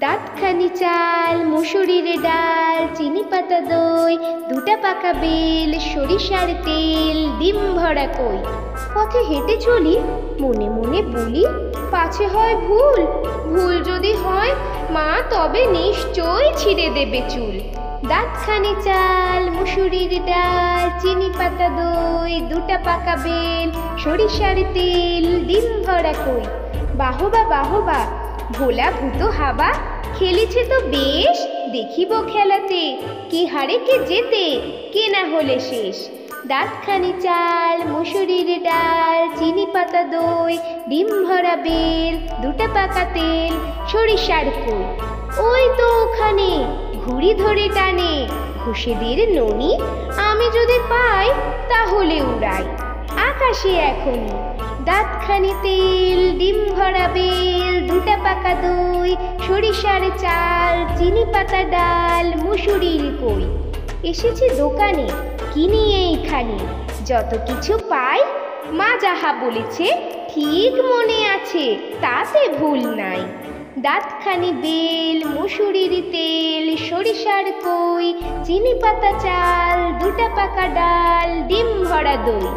দাঁতখানি চাল, মুসুরির ডাল, চিনি পাতা দই, দুটা পাকা বেল, সরিষার তেল, ডিম ভরা কই। পথে হেঁটে চলি, মনে মনে বলি, পাছে হয় ভুল, ভুল যদি হয় মা তবে নিশ্চয় ছিঁড়ে দেবে চুল। দাঁতখানি চাল, মুসুরির ডাল, চিনি পাতা দই, দুটা পাকা বেল, সরিষার তেল, ডিম ভরা কই। বাহবা বাহবা, ভোলা ভূত হাবা, খেলেছে তো বেশ, দেখিব খেলাতে, কে হারে কে জেতে, কে না হলে শেষ। দাঁতখানি চাল, মুসুরির ডাল, চিনি পাতা দই, ডিম ভরা বেল, দুটা পাকা তেল, সরিষার কই। ওই তো ওখানে ঘুড়ি ধরে টানে ঘুষেদের ননি, আমি যদি পাই তাহলে উড়াই আকাশে এখনই। দাঁতখানি তেল, ডিম ভরা বেল, দুটা পাকা দই, সরিষার চাল, চিনি পাতা ডাল, মুসুরির কই। এসেছি দোকানে, কিনি এইখানে, যত কিছু পাই মা যাহা বলেছে ঠিক মনে আছে, তাতে ভুল নাই। দাঁতখানি বেল, মুসুরির তেল, সরিষার কই, চিনি পাতা চাল, দুটা পাকা ডাল, ডিম ভরা দই।